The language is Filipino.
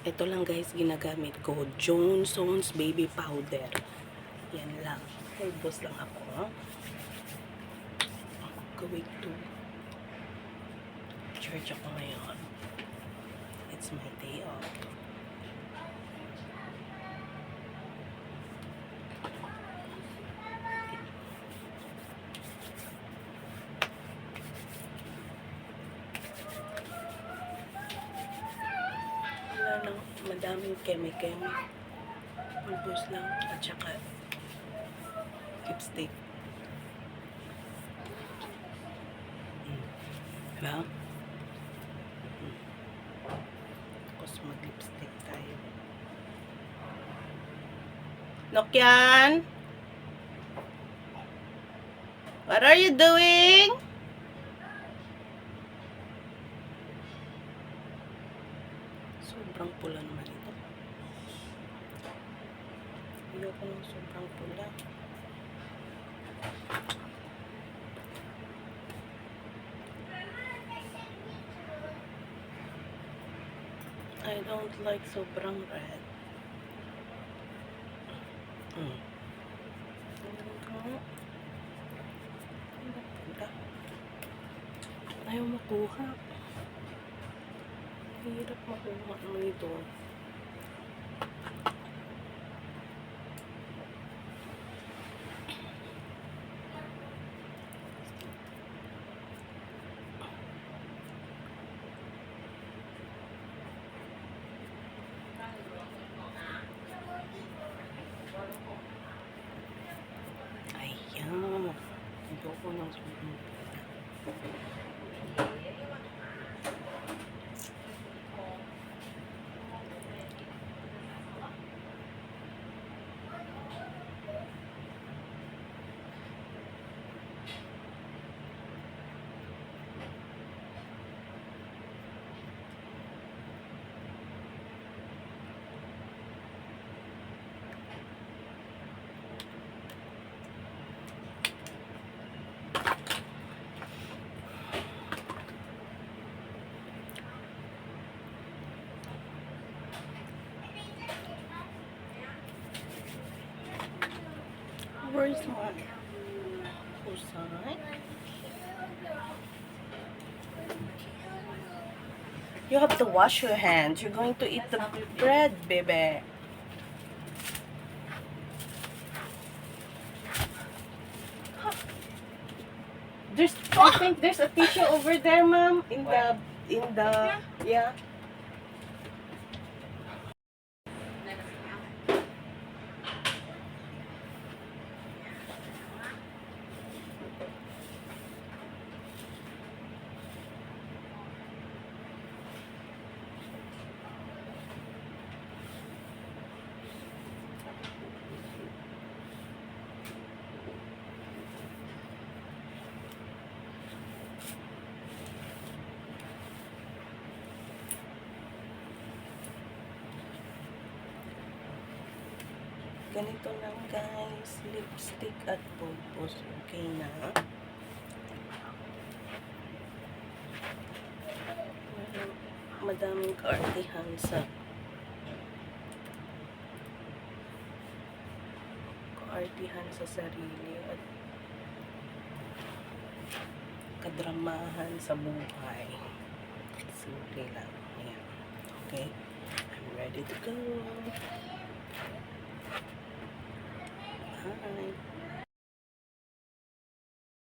Ito lang guys, ginagamit ko. Johnson's Baby Powder. Yan lang. Ubos lang ako. Going to church ako ngayon. It's my day off. Wala nang madaming chemical. Ubos lang. At saka lipstick. Diba? Tapos mag-lipstick tayo. Nokyan? What are you doing? Sobrang pula naman ito. Ayoko ng sobrang pula. I don't like sobrang red. Ayaw makuha. Hirap makuha mo ito. Ayan. Ayoko ng sobrang pula. Where's my kusay? You have to wash your hands. You're going to eat the bread, baby. I think there's a tissue over there, ma'am. Yeah. Ganito lang guys, lipstick at pupos. Okay na. Madaming kaartihan sa sarili at kadramahan sa buhay. Simple lang. Ayan. Okay? I'm ready to go. Hi.